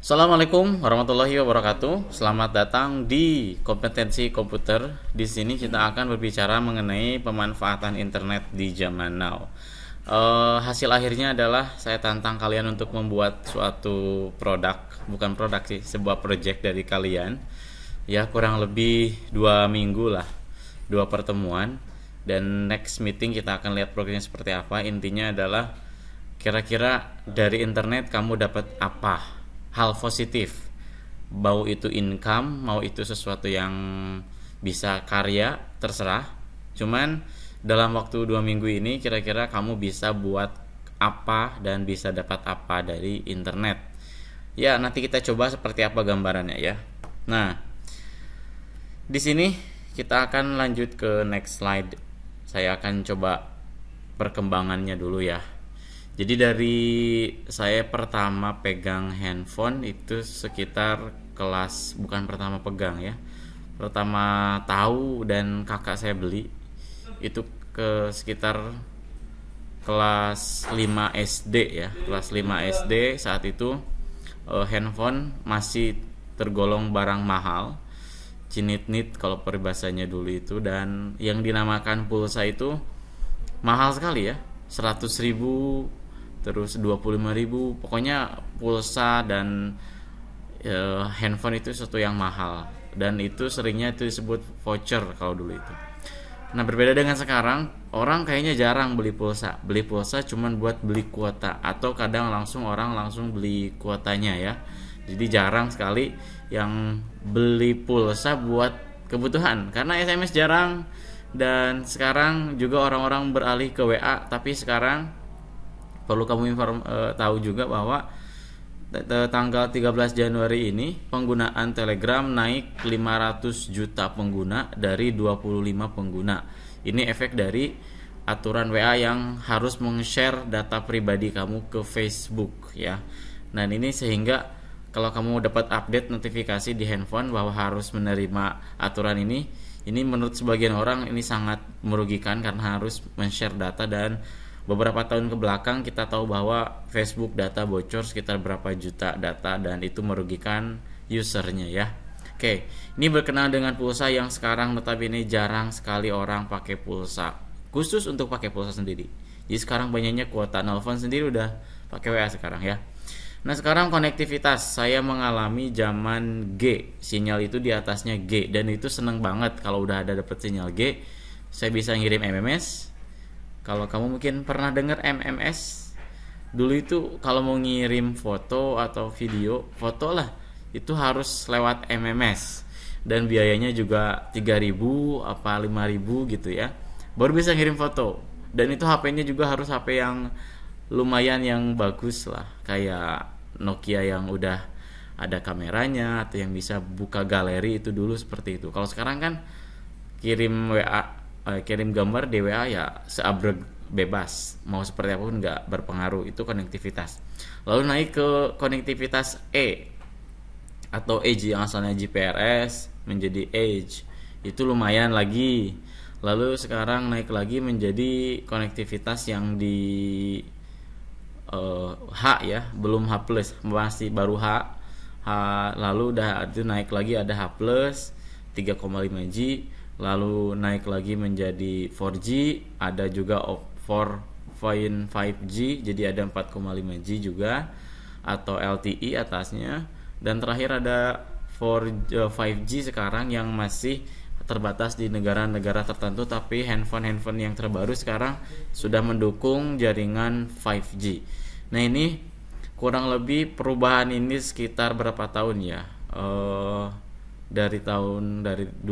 Assalamualaikum warahmatullahi wabarakatuh. Selamat datang di kompetensi komputer. Di sini kita akan berbicara mengenai pemanfaatan internet di zaman now. Hasil akhirnya adalah saya tantang kalian untuk membuat suatu produk, bukan produk sih, sebuah project dari kalian. Ya kurang lebih 2 minggu lah, 2 pertemuan. Dan next meeting kita akan lihat progresnya seperti apa. Intinya adalah kira-kira dari internet kamu dapat apa hal positif, mau itu income, mau itu sesuatu yang bisa karya, terserah. Cuman dalam waktu 2 minggu ini kira-kira kamu bisa buat apa dan bisa dapat apa dari internet. Ya nanti kita coba seperti apa gambarannya ya. Nah di sini kita akan lanjut ke next slide. Saya akan coba perkembangannya dulu ya. Jadi dari saya pertama pegang handphone itu sekitar kelas, bukan pertama pegang ya, pertama tahu dan kakak saya beli itu ke sekitar kelas 5 SD ya, kelas 5 SD. Saat itu handphone masih tergolong barang mahal, cinit-nit kalau peribahasanya dulu itu, dan yang dinamakan pulsa itu mahal sekali ya, 100.000, terus 25.000, pokoknya pulsa dan handphone itu sesuatu yang mahal, dan itu seringnya itu disebut voucher kalau dulu itu. Nah berbeda dengan sekarang, orang kayaknya jarang beli pulsa cuman buat beli kuota, atau kadang orang langsung beli kuotanya ya. Jadi jarang sekali yang beli pulsa buat kebutuhan, karena SMS jarang. Dan sekarang juga orang-orang beralih ke WA, tapi sekarang perlu kamu tahu juga bahwa tanggal 13 Januari ini penggunaan Telegram naik 500 juta pengguna dari 25 pengguna. Ini efek dari aturan WA yang harus meng-share data pribadi kamu ke Facebook ya. Dan ini sehingga kalau kamu dapat update notifikasi di handphone bahwa harus menerima aturan ini menurut sebagian orang ini sangat merugikan karena harus men-share data. Dan beberapa tahun ke belakang kita tahu bahwa Facebook data bocor sekitar berapa juta data, dan itu merugikan usernya ya. Oke, ini berkenaan dengan pulsa yang sekarang notabene jarang sekali orang pakai pulsa, khusus untuk pakai pulsa sendiri. Jadi sekarang banyaknya kuota, nelfon sendiri udah pakai WA sekarang ya. Nah sekarang konektivitas, saya mengalami zaman G, sinyal itu di atasnya G, dan itu seneng banget kalau udah ada dapet sinyal G. Saya bisa ngirim MMS. Kalau kamu mungkin pernah dengar MMS, dulu itu kalau mau ngirim foto atau video, foto lah, itu harus lewat MMS, dan biayanya juga 3.000 apa 5.000 gitu ya, baru bisa ngirim foto. Dan itu HP-nya juga harus HP yang lumayan yang bagus lah, kayak Nokia yang udah ada kameranya atau yang bisa buka galeri, itu dulu seperti itu. Kalau sekarang kan kirim WA, kirim gambar di WA ya seabrek bebas, mau seperti apapun nggak berpengaruh. Itu konektivitas. Lalu naik ke konektivitas E atau Edge, yang asalnya GPRS menjadi Edge, itu lumayan lagi. Lalu sekarang naik lagi menjadi konektivitas yang di H ya, belum H plus, masih baru H. Lalu udah itu naik lagi ada H plus 3,5G, lalu naik lagi menjadi 4G, ada juga 4.5G, jadi ada 4,5G juga, atau LTE atasnya, dan terakhir ada 5G sekarang yang masih terbatas di negara-negara tertentu, tapi handphone yang terbaru sekarang sudah mendukung jaringan 5G. Nah ini kurang lebih perubahan ini sekitar berapa tahun ya, dari 2005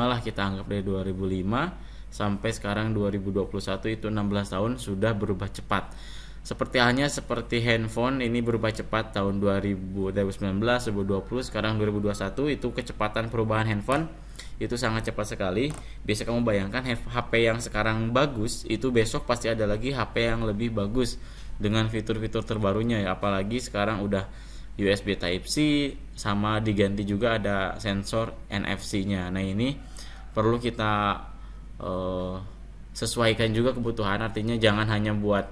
lah, kita anggap dari 2005 sampai sekarang 2021, itu 16 tahun sudah berubah cepat. Seperti handphone ini berubah cepat tahun 2019, 2020, sekarang 2021, itu kecepatan perubahan handphone itu sangat cepat sekali. Biasa kamu bayangkan HP yang sekarang bagus, itu besok pasti ada lagi HP yang lebih bagus dengan fitur-fitur terbarunya ya. Apalagi sekarang udah USB Type-C, sama diganti juga ada sensor NFC-nya. Nah ini perlu kita sesuaikan juga kebutuhan, artinya jangan hanya buat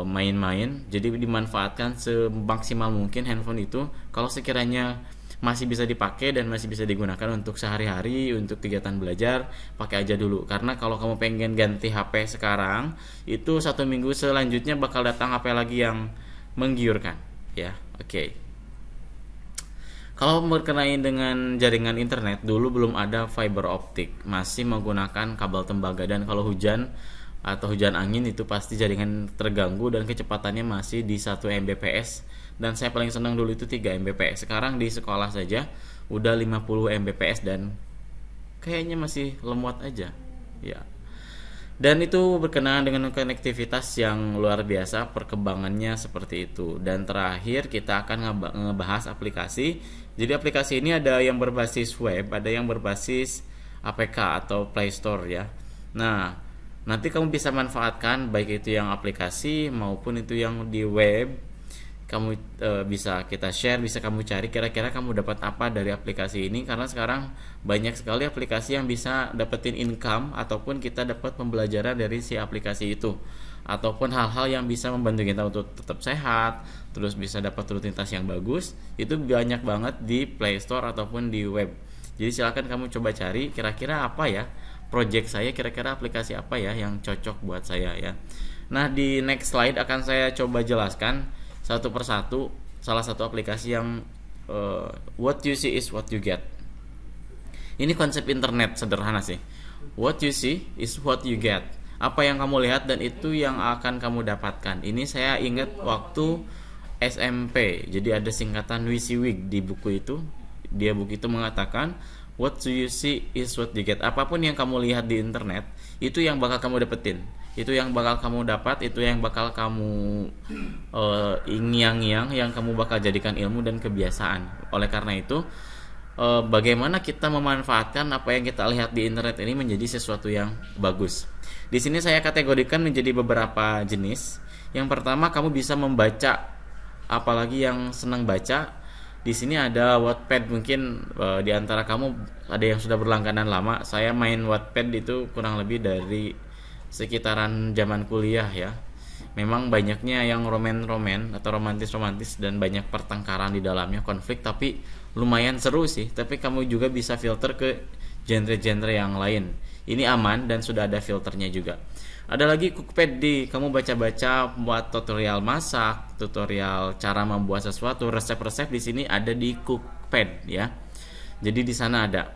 main-main. Jadi dimanfaatkan semaksimal mungkin handphone itu. Kalau sekiranya masih bisa dipakai dan masih bisa digunakan untuk sehari-hari, untuk kegiatan belajar, pakai aja dulu. Karena kalau kamu pengen ganti HP sekarang, itu 1 minggu selanjutnya bakal datang HP lagi yang menggiurkan, ya. Oke. Kalau berkenaan dengan jaringan internet, dulu belum ada fiber optik, masih menggunakan kabel tembaga, dan kalau hujan atau hujan angin itu pasti jaringan terganggu dan kecepatannya masih di 1 Mbps, dan saya paling senang dulu itu 3 Mbps. Sekarang di sekolah saja udah 50 Mbps dan kayaknya masih lemot aja, ya. Dan itu berkenaan dengan konektivitas yang luar biasa, perkembangannya seperti itu. Dan terakhir kita akan ngebahas aplikasi. Jadi aplikasi ini ada yang berbasis web, ada yang berbasis APK atau Play Store, ya. Nah, nanti kamu bisa manfaatkan baik itu yang aplikasi maupun itu yang di web. Kamu bisa kita share, bisa kamu cari kira-kira kamu dapat apa dari aplikasi ini, karena sekarang banyak sekali aplikasi yang bisa dapetin income ataupun kita dapat pembelajaran dari si aplikasi itu, ataupun hal-hal yang bisa membantu kita untuk tetap sehat, terus bisa dapat rutinitas yang bagus. Itu banyak banget di Play Store ataupun di web. Jadi silakan kamu coba cari kira-kira apa ya project saya, kira-kira aplikasi apa ya yang cocok buat saya, ya. Nah, di next slide akan saya coba jelaskan satu persatu salah satu aplikasi yang what you see is what you get. Ini konsep internet sederhana sih. What you see is what you get. Apa yang kamu lihat dan itu yang akan kamu dapatkan. Ini saya ingat waktu SMP. Jadi ada singkatan WYSIWYG di buku itu. Buku itu mengatakan what you see is what you get. Apapun yang kamu lihat di internet, itu yang bakal kamu dapetin. Itu yang bakal kamu dapat, itu yang bakal kamu yang kamu bakal jadikan ilmu dan kebiasaan. Oleh karena itu, bagaimana kita memanfaatkan apa yang kita lihat di internet ini menjadi sesuatu yang bagus. Di sini saya kategorikan menjadi beberapa jenis. Yang pertama, kamu bisa membaca, apalagi yang senang baca. Di sini ada Wattpad, mungkin di antara kamu ada yang sudah berlangganan lama. Saya main Wattpad itu kurang lebih dari sekitaran zaman kuliah, ya. Memang banyaknya yang roman-roman atau romantis-romantis dan banyak pertengkaran di dalamnya, konflik, tapi lumayan seru sih. Tapi kamu juga bisa filter ke genre-genre yang lain. Ini aman dan sudah ada filternya juga. Ada lagi Cookpad, kamu baca-baca buat tutorial masak, tutorial cara membuat sesuatu, resep-resep di sini ada di Cookpad, ya. Jadi di sana ada.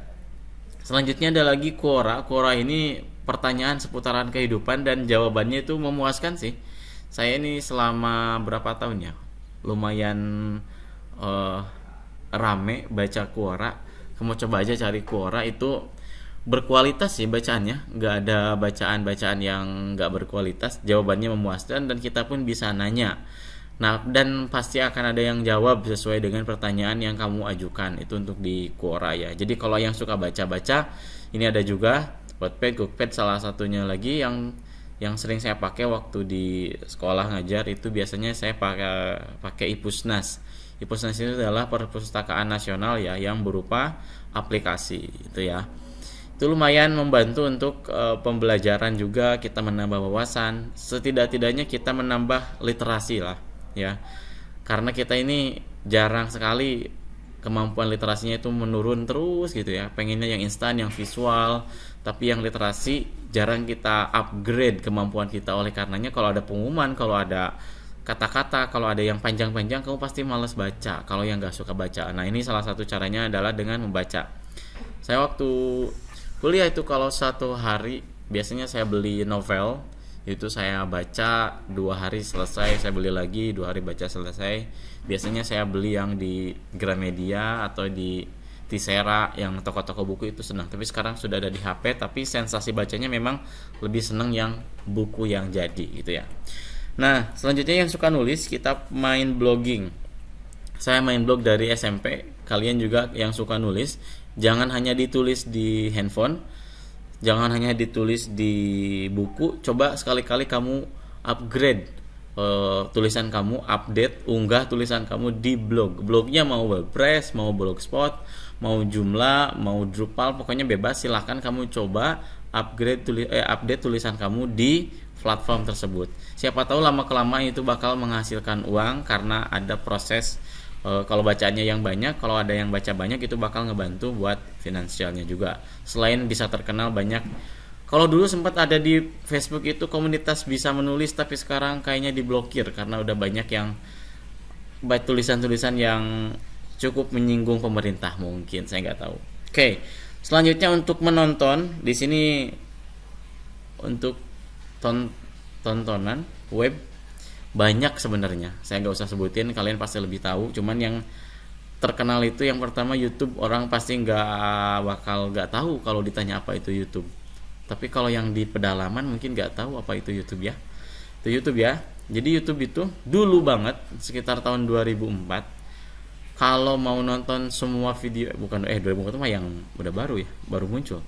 Selanjutnya ada lagi Quora. Quora ini pertanyaan seputaran kehidupan dan jawabannya itu memuaskan sih. Saya ini selama berapa tahun ya, lumayan rame baca Quora. Kamu coba aja cari Quora, itu berkualitas sih bacaannya, nggak ada bacaan-bacaan yang nggak berkualitas. Jawabannya memuaskan dan kita pun bisa nanya. Nah, dan pasti akan ada yang jawab sesuai dengan pertanyaan yang kamu ajukan. Itu untuk di Quora, ya. Jadi kalau yang suka baca-baca, ini ada juga Wattpad, Cookpad. Salah satunya lagi yang sering saya pakai waktu di sekolah ngajar itu biasanya saya pakai Ipusnas. Ipusnas itu adalah perpustakaan nasional, ya, yang berupa aplikasi itu, ya. Itu lumayan membantu untuk pembelajaran juga, kita menambah wawasan, setidak-tidaknya kita menambah literasi lah, ya. Karena kita ini jarang sekali kemampuan literasinya itu menurun terus gitu, ya. Pengennya yang instan, yang visual, tapi yang literasi jarang kita upgrade kemampuan kita. Oleh karenanya kalau ada pengumuman, kalau ada kata-kata, kalau ada yang panjang-panjang, kamu pasti malas baca kalau yang gak suka baca. Nah, ini salah satu caranya adalah dengan membaca. Saya waktu kuliah itu kalau satu hari biasanya saya beli novel, itu saya baca 2 hari selesai, saya beli lagi 2 hari baca selesai. Biasanya saya beli yang di Gramedia atau di Tisera, yang toko-toko buku itu senang. Tapi sekarang sudah ada di HP, tapi sensasi bacanya memang lebih senang yang buku yang jadi gitu, ya. Nah, selanjutnya yang suka nulis, kita main blogging. Saya main blog dari SMP. Kalian juga yang suka nulis, jangan hanya ditulis di handphone, jangan hanya ditulis di buku. Coba sekali-kali kamu upgrade tulisan kamu, update, unggah tulisan kamu di blog. Blognya mau WordPress, mau Blogspot, mau Joomla, mau Drupal, pokoknya bebas. Silahkan kamu coba update tulisan kamu di platform tersebut. Siapa tahu lama kelamaan itu bakal menghasilkan uang karena ada proses kalau bacaannya yang banyak, kalau ada yang baca banyak itu bakal ngebantu buat finansialnya juga. Selain bisa terkenal banyak. Kalau dulu sempat ada di Facebook itu komunitas bisa menulis, tapi sekarang kayaknya diblokir karena udah banyak yang baca tulisan-tulisan yang cukup menyinggung pemerintah mungkin, saya nggak tahu. Oke, selanjutnya untuk menonton di sini untuk tontonan web banyak sebenarnya. Saya nggak usah sebutin, kalian pasti lebih tahu. Cuman yang terkenal itu yang pertama YouTube, orang pasti nggak tahu kalau ditanya apa itu YouTube. Tapi kalau yang di pedalaman mungkin nggak tahu apa itu YouTube ya. Itu YouTube ya. Jadi YouTube itu dulu banget sekitar tahun 2004 kalau mau nonton semua video 2004 mah yang udah baru ya, baru muncul.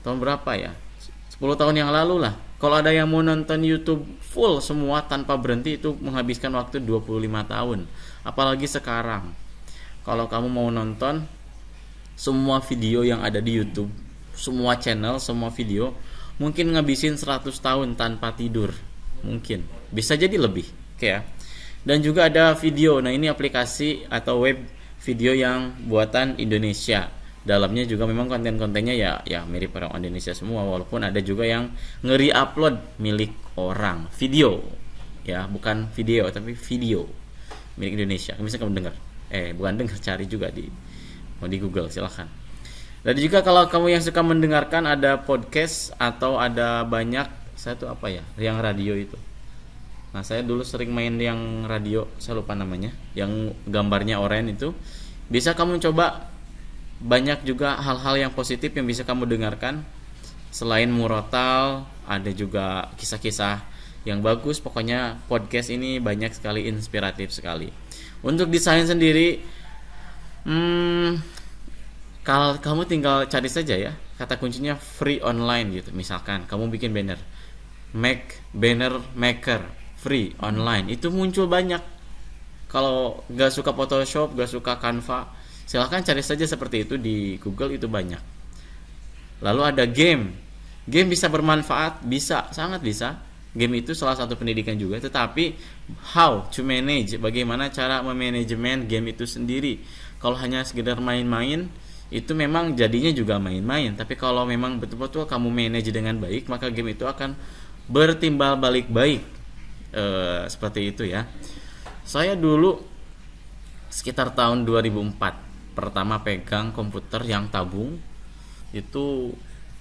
Tahun berapa ya? 10 tahun yang lalu lah. Kalau ada yang mau nonton YouTube full semua tanpa berhenti itu menghabiskan waktu 25 tahun. Apalagi sekarang. Kalau kamu mau nonton semua video yang ada di YouTube, semua channel, semua video, mungkin ngabisin 100 tahun tanpa tidur. Mungkin. Bisa jadi lebih. Oke ya. Dan juga ada video. Nah, ini aplikasi atau web video yang buatan Indonesia. Dalamnya juga memang konten-kontennya ya mirip orang Indonesia semua, walaupun ada juga yang ngeri-upload milik orang, video ya, bukan video tapi video milik Indonesia. Bisa kamu dengar, bukan dengar, cari juga mau di Google silahkan. Dan juga kalau kamu yang suka mendengarkan ada podcast atau ada banyak, saya tuh apa ya, yang radio itu. Nah, saya dulu sering main yang radio, saya lupa namanya, yang gambarnya oranye itu. Bisa kamu coba. Banyak juga hal-hal yang positif yang bisa kamu dengarkan. Selain murotal, ada juga kisah-kisah yang bagus. Pokoknya podcast ini banyak sekali, inspiratif sekali. Untuk desain sendiri, kalau kamu tinggal cari saja ya, kata kuncinya free online gitu. Misalkan kamu bikin banner, make banner maker free online, itu muncul banyak. Kalau gak suka Photoshop, gak suka Canva, silahkan cari saja seperti itu di Google, itu banyak. Lalu ada game bisa bermanfaat, bisa, sangat bisa. Game itu salah satu pendidikan juga, tetapi how to manage, bagaimana cara memanajemen game itu sendiri. Kalau hanya sekedar main-main, itu memang jadinya juga main-main. Tapi kalau memang betul-betul kamu manage dengan baik, maka game itu akan bertimbal balik baik. Seperti itu ya. Saya dulu sekitar tahun 2004 pertama pegang komputer yang tabung, itu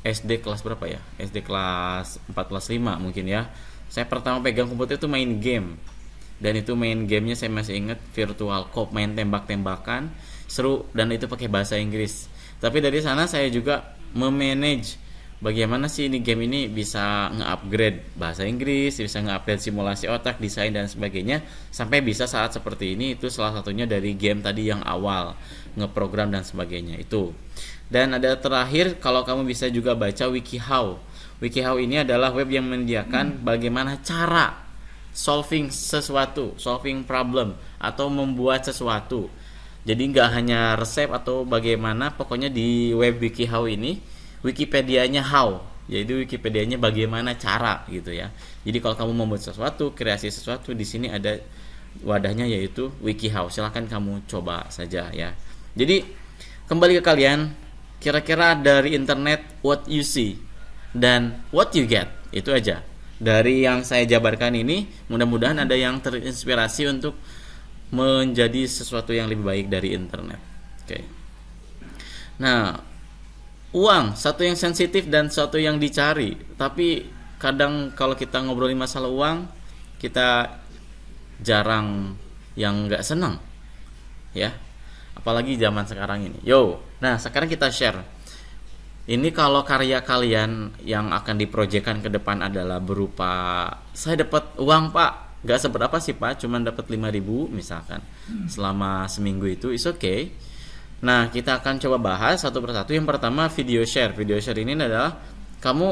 SD kelas berapa ya? SD kelas 4 kelas 5 mungkin ya. Saya pertama pegang komputer itu main game. Dan itu main gamenya saya masih ingat, Virtual Cop, main tembak-tembakan, seru, dan itu pakai bahasa Inggris. Tapi dari sana saya juga memanage bagaimana sih ini game ini bisa nge-upgrade bahasa Inggris, bisa nge-upgrade simulasi otak, desain dan sebagainya, sampai bisa saat seperti ini. Itu salah satunya dari game tadi yang awal, ngeprogram dan sebagainya itu. Dan ada terakhir, kalau kamu bisa juga baca WikiHow. WikiHow ini adalah web yang menyediakan bagaimana cara solving sesuatu, solving problem, atau membuat sesuatu. Jadi nggak hanya resep atau bagaimana, pokoknya di web WikiHow ini Wikipedianya how, yaitu Wikipedianya bagaimana cara gitu ya. Jadi kalau kamu membuat sesuatu, kreasi sesuatu, di sini ada wadahnya yaitu WikiHow. Silahkan kamu coba saja ya. Jadi kembali ke kalian, kira-kira dari internet what you see dan what you get, itu aja. Dari yang saya jabarkan ini, mudah-mudahan ada yang terinspirasi untuk menjadi sesuatu yang lebih baik dari internet. Oke. Nah, uang, satu yang sensitif dan satu yang dicari. Tapi kadang kalau kita ngobrolin masalah uang, kita jarang yang nggak senang, ya. Apalagi zaman sekarang ini. Nah sekarang kita share. Ini kalau karya kalian yang akan diproyekkan ke depan adalah berupa, saya dapat uang pak, nggak seberapa sih pak, cuman dapat 5.000 misalkan selama seminggu, itu is okay. Nah, kita akan coba bahas satu persatu. Yang pertama, video share. Video share ini adalah kamu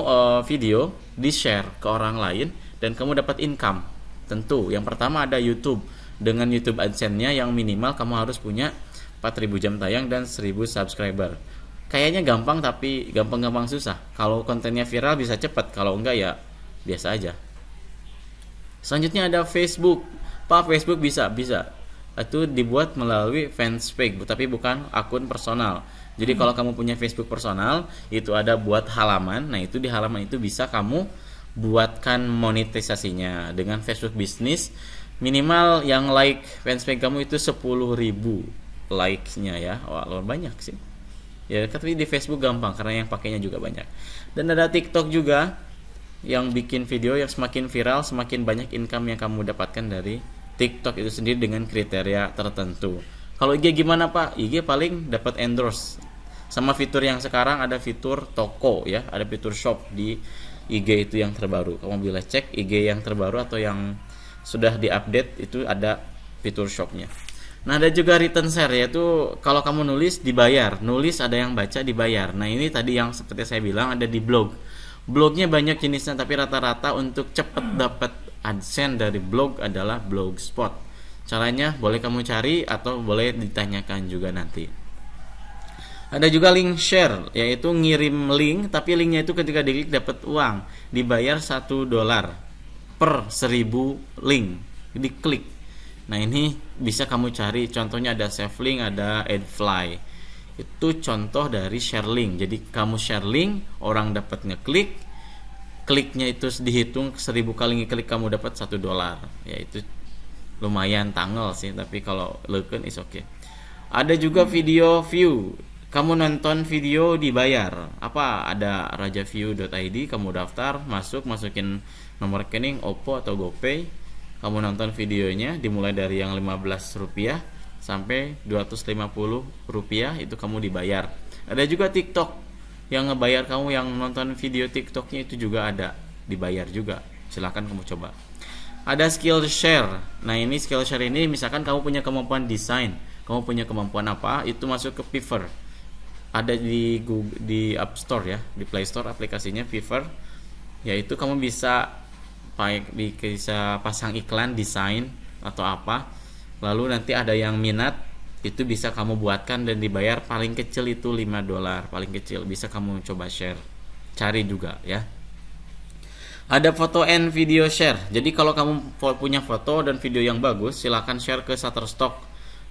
video di-share ke orang lain dan kamu dapat income. Tentu, yang pertama ada YouTube. Dengan YouTube AdSense-nya yang minimal kamu harus punya 4.000 jam tayang dan 1.000 subscriber. kayaknya gampang tapi gampang-gampang susah. Kalau kontennya viral bisa cepat, kalau enggak ya biasa aja. Selanjutnya ada Facebook. Pak, Facebook bisa. Itu dibuat melalui fanspage, tapi bukan akun personal. Jadi kalau kamu punya Facebook personal, itu ada buat halaman. Nah, itu di halaman itu bisa kamu buatkan monetisasinya dengan Facebook Business. Minimal yang like fanspage kamu itu 10.000 likes-nya ya. Wah, luar banyak sih. Ya, tapi di Facebook gampang karena yang pakainya juga banyak. Dan ada TikTok juga yang bikin video yang semakin viral, semakin banyak income yang kamu dapatkan dari TikTok itu sendiri dengan kriteria tertentu. Kalau IG gimana Pak? IG paling dapat endorse. Sama fitur yang sekarang ada fitur toko ya, ada fitur shop di IG itu yang terbaru. Kamu boleh cek IG yang terbaru atau yang sudah diupdate itu ada fitur shopnya. Nah, ada juga return share, yaitu kalau kamu nulis dibayar, nulis ada yang baca dibayar. Nah, ini tadi yang seperti saya bilang ada di blog. Blognya banyak jenisnya, tapi rata-rata untuk cepat dapat AdSense dari blog adalah Blogspot. Caranya boleh kamu cari atau boleh ditanyakan juga nanti. Ada juga link share, yaitu ngirim link, tapi linknya itu ketika diklik dapat uang, dibayar $1 per 1000 link diklik. Nah, ini bisa kamu cari, contohnya ada Save Link, ada Adfly. Itu contoh dari share link. Jadi kamu share link, orang dapat ngeklik, kliknya itu dihitung 1000 kali ngeklik kamu dapat $1. Ya, itu lumayan tanggal sih, tapi kalau leukeun is okay. Ada juga video view. Kamu nonton video dibayar. Apa? Ada rajaview.id, kamu daftar, masukin nomor rekening Oppo atau GoPay. Kamu nonton videonya dimulai dari yang Rp15 sampai Rp250 itu kamu dibayar. Ada juga TikTok yang ngebayar kamu, yang nonton video TikToknya itu juga ada dibayar juga. Silahkan kamu coba. Ada Skillshare. Nah, ini Skillshare ini misalkan kamu punya kemampuan desain, kamu punya kemampuan apa, itu masuk ke Fiverr. Ada di App Store ya, di Play Store aplikasinya Fiverr. Yaitu kamu bisa pasang iklan desain atau apa. Lalu nanti ada yang minat, itu bisa kamu buatkan dan dibayar, paling kecil itu $5, paling kecil. Bisa kamu coba share, cari juga ya. Ada foto and video share. Jadi kalau kamu punya foto dan video yang bagus, silahkan share ke Shutterstock.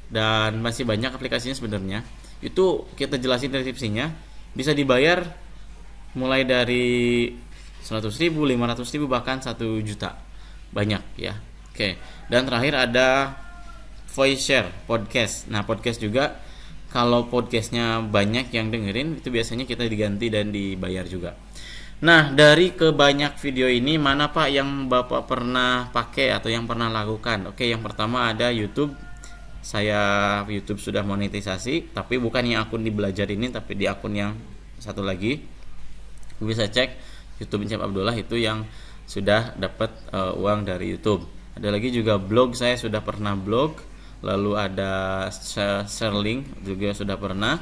Dan masih banyak aplikasinya sebenarnya. Itu kita jelasin deskripsinya. Bisa dibayar mulai dari 100.000, 500.000, bahkan 1 juta. Banyak ya. Oke. Dan terakhir ada voice share, podcast. Nah, podcast juga kalau podcastnya banyak yang dengerin, itu biasanya kita diganti dan dibayar juga. Nah, dari kebanyak video ini, mana Pak yang Bapak pernah pakai atau yang pernah lakukan? Oke, yang pertama ada YouTube. Saya YouTube sudah monetisasi, tapi bukan yang akun di belajar ini, tapi di akun yang satu lagi. Bisa cek YouTube Incep Abdullah, itu yang sudah dapat uang dari YouTube. Ada lagi juga blog, saya sudah pernah blog. Lalu ada share link juga sudah pernah.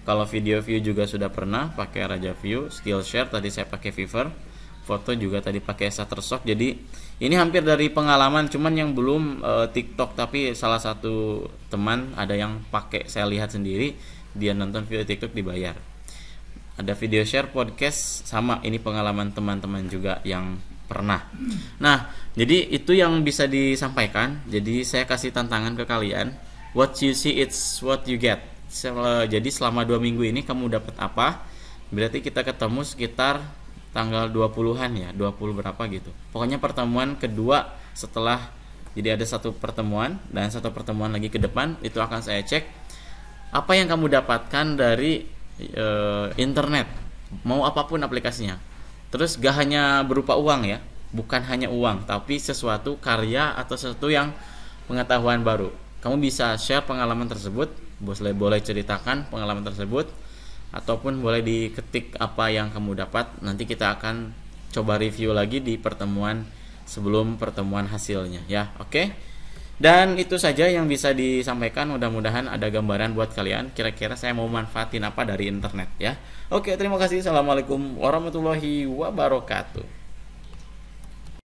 Kalau video view juga sudah pernah pakai Rajaview. Skillshare tadi saya pakai Fiverr. Foto juga tadi pakai Shutterstock. Jadi ini hampir dari pengalaman, cuman yang belum TikTok, tapi salah satu teman ada yang pakai, saya lihat sendiri, dia nonton video TikTok dibayar. Ada video share, podcast, sama ini pengalaman teman-teman juga yang pernah. Nah, jadi itu yang bisa disampaikan. Jadi saya kasih tantangan ke kalian. What you see it's what you get. Jadi selama 2 minggu ini kamu dapat apa? Berarti kita ketemu sekitar tanggal 20-an ya, 20 berapa gitu. Pokoknya pertemuan kedua setelah, jadi ada satu pertemuan dan satu pertemuan lagi ke depan, itu akan saya cek apa yang kamu dapatkan dari internet. Mau apapun aplikasinya. Terus gak hanya berupa uang ya, bukan hanya uang, tapi sesuatu karya atau sesuatu yang pengetahuan baru. Kamu bisa share pengalaman tersebut, boleh ceritakan pengalaman tersebut, ataupun boleh diketik apa yang kamu dapat. Nanti kita akan coba review lagi di pertemuan sebelum pertemuan hasilnya ya. Oke. Dan itu saja yang bisa disampaikan. Mudah-mudahan ada gambaran buat kalian kira-kira saya mau manfaatin apa dari internet ya. Oke, terima kasih. Assalamualaikum warahmatullahi wabarakatuh.